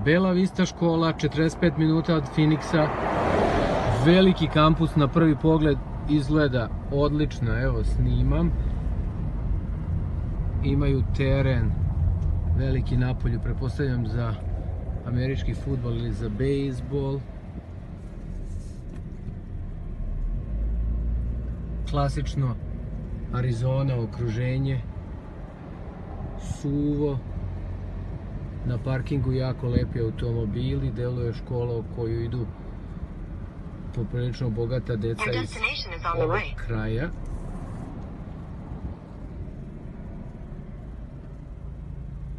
Bela Vista škola, 45 minuta od Phoenixa. Veliki kampus, na prvi pogled izgleda odlično, evo snimam. Imaju teren veliki napolju, pretpostavljam za američki fudbal ili za bejzbol. Klasično Arizona okruženje, suvo, na parkingu jako lepi automobili, deluje škola u koju idu poprilično bogata deca iz ovog kraja.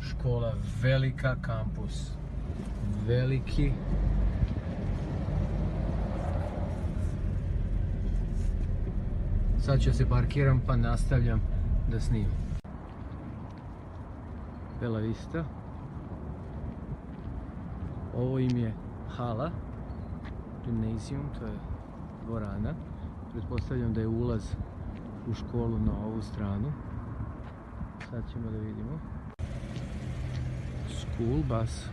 Škola velika, kampus veliki. Sad ću se parkiram pa nastavljam da snimam. Bela Vista. Ovo im je hala, gimnazijum, to je dvorana. Pretpostavljam da je ulaz u školu na ovu stranu. Sad ćemo da vidimo. School bus.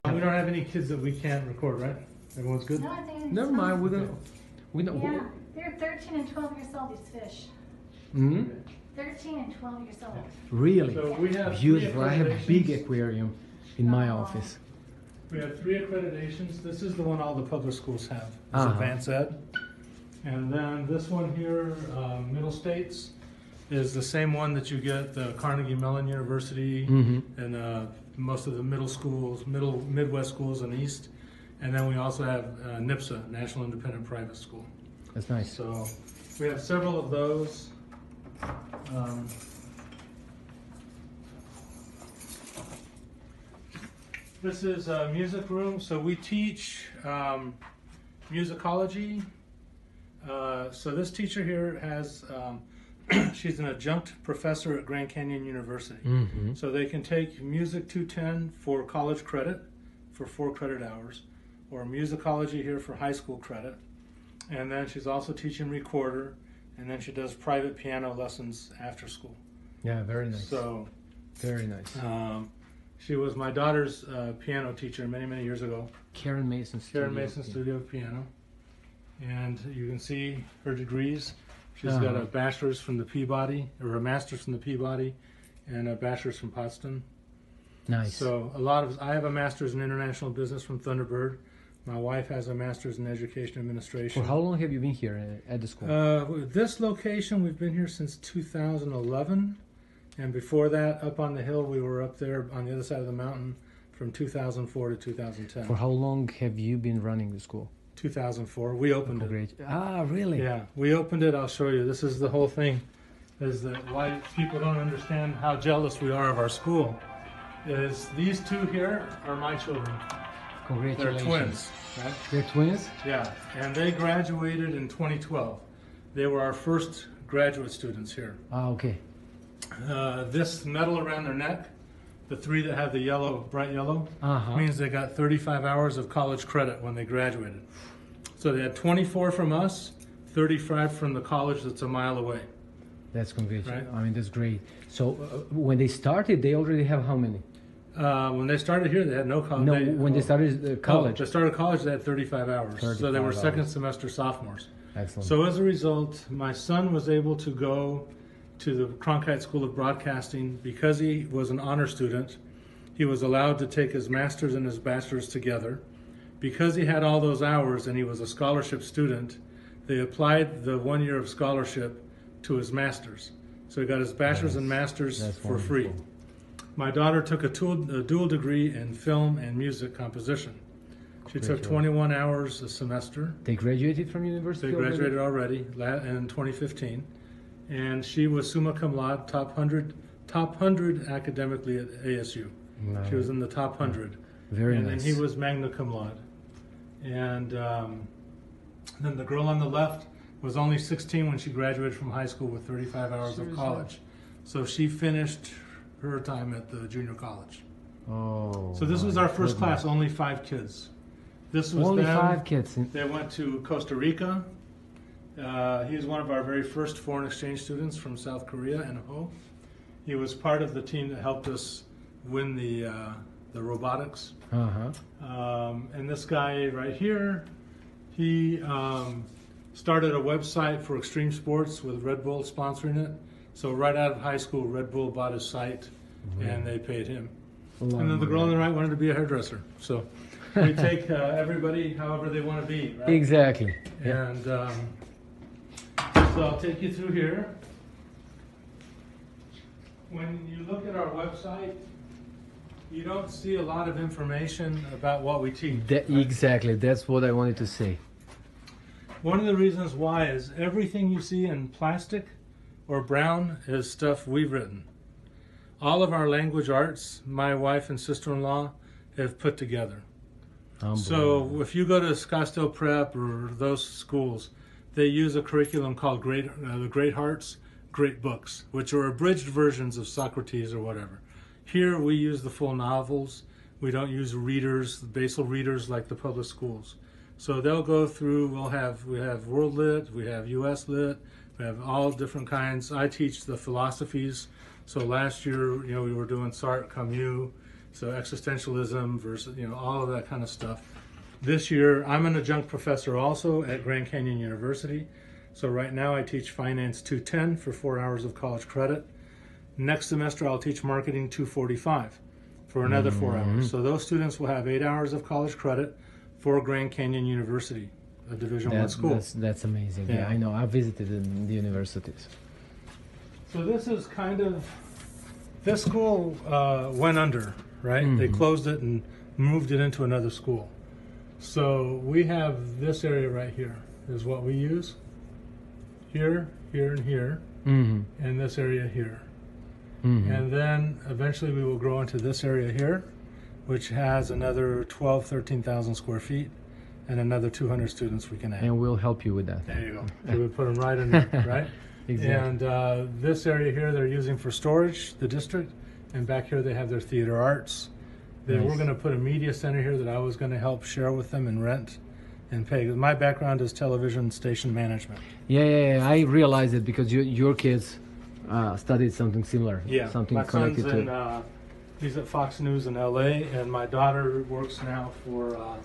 We don't have any kids that we can't record, right? Everyone's good? No, I think it's Never mind, we're gonna. Yeah, they're 13 and 12 years old, these fish. Hmm? 13 and 12 years old. Really? So we have Beautiful. I have a big accreditations. aquarium in my office. We have 3 accreditations. This is the one all the public schools have. It's Uh-huh. advanced ed. And then this one here, Middle States, is the same one that you get the Carnegie Mellon University and most of the middle schools, Midwest schools in the East. And then we also have NIPSA, National Independent Private School. That's nice. So we have several of those. This is a music room, so we teach musicology. So this teacher here has, she's an adjunct professor at Grand Canyon University. So they can take Music 210 for college credit, for 4 credit hours, or musicology here for high school credit. And then she's also teaching recorder, and then she does private piano lessons after school. Yeah, very nice. So, very nice. she was my daughter's piano teacher many, many years ago. Karen Mason Studio. Karen Mason Studio of Piano. And you can see her degrees. She's got a bachelor's from the Peabody, or a master's from the Peabody, and a bachelor's from Potsdam. Nice. So I have a master's in international business from Thunderbird. My wife has a master's in education administration. For how long have you been here at the school? This location, we've been here since 2011. And before that, up on the hill, we were up there on the other side of the mountain from 2004 to 2010. For how long have you been running the school? 2004. We opened it. Great. Ah, really? Yeah, we opened it. I'll show you. This is the whole thing. Is that why people don't understand how jealous we are of our school? Is these 2 here are my children. Congratulations. They're twins, right? They're twins? Yeah, and they graduated in 2012. They were our first graduate students here. Ah, okay. This medal around their neck, the 3 that have the yellow, bright yellow, means they got 35 hours of college credit when they graduated. So they had 24 from us, 35 from the college that's a mile away. That's congratulations. Right. I mean, that's great. So when they started, they already have how many? When they started here, they had no college. No, when they started college. They started college, they had 35 hours. 35 so they were second hours. semester sophomores. Excellent. So as a result, my son was able to go to the Cronkite School of Broadcasting because he was an honor student. He was allowed to take his master's and his bachelor's together. Because he had all those hours and he was a scholarship student, they applied the 1 year of scholarship to his master's. So he got his bachelor's and master's for free. My daughter took a dual degree in film and music composition. She took 21 hours a semester. They graduated from university They graduated already in 2015. And she was summa cum laude, top 100 academically at ASU. Nice. She was in the top 100. Very and nice. And he was magna cum laude. And then the girl on the left was only 16 when she graduated from high school with 35 hours of college. So she finished her time at the junior college. Oh. So this was our first class, only 5 kids. This was only them. 5 kids. They went to Costa Rica. He was one of our very first foreign exchange students from South Korea and Ho. He was part of the team that helped us win the robotics. And this guy right here, he started a website for extreme sports with Red Bull sponsoring it. So right out of high school, Red Bull bought his site, and they paid him. And then the girl on the right wanted to be a hairdresser. So we take everybody however they want to be, right? Exactly. And so I'll take you through here. When you look at our website, you don't see a lot of information about what we teach. Right? Exactly, that's what I wanted to say. One of the reasons why is everything you see in plastic or brown is stuff we've written. All of our language arts, my wife and sister-in-law have put together. So if you go to Scottsdale Prep or those schools, they use a curriculum called the Great Hearts, Great Books, which are abridged versions of Socrates or whatever. Here we use the full novels. We don't use readers, basal readers like the public schools. So they'll go through, we have World Lit, we have US Lit, we have all different kinds. I teach the philosophies. So last year, we were doing Sartre, Camus, so existentialism versus, all of that kind of stuff. This year, I'm an adjunct professor also at Grand Canyon University. So right now I teach Finance 210 for 4 hours of college credit. Next semester I'll teach Marketing 245 for another 4 hours. So those students will have 8 hours of college credit for Grand Canyon University, a Division I school. That's amazing. Yeah, I know. I visited the universities. So this is this school went under, right? They closed it and moved it into another school. So we have this area right here is what we use. Here, here, and here, and this area here. And then eventually we will grow into this area here, which has another 13,000 square feet and another 200 students we can add. And we'll help you with that. There you go. So we put them right in there, right? Exactly. And this area here they're using for storage, the district, and back here they have their theater arts. We're going to put a media center here that I was going to help share with them and rent and pay. My background is television station management. Yeah. I realized it because your kids studied something similar. Yeah, something my connected son's he's at Fox News in LA, and my daughter works now for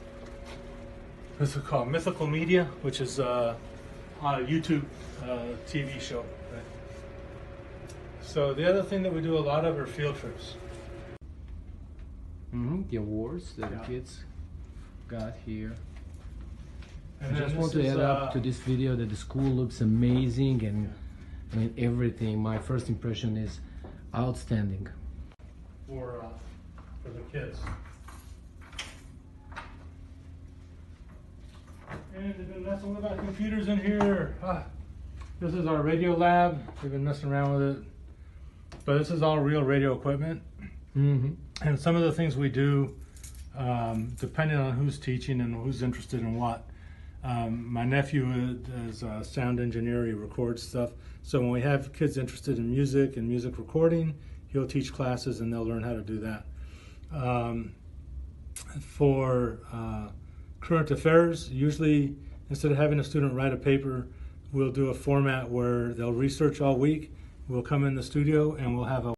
what's it called, Mythical Media, which is on a YouTube TV show. Right? So the other thing that we do a lot of are field trips. The awards that the kids got here. And I just want to add up to this video that the school looks amazing, and I mean everything. My first impression is outstanding. For the kids. And they've been messing with our computers in here. This is our radio lab. We've been messing around with it. But this is all real radio equipment. And some of the things we do, depending on who's teaching and who's interested in what. My nephew is a sound engineer. He records stuff. So when we have kids interested in music and music recording, he'll teach classes and they'll learn how to do that. For current affairs, usually instead of having a student write a paper, we'll do a format where they'll research all week. We'll come in the studio and we'll have a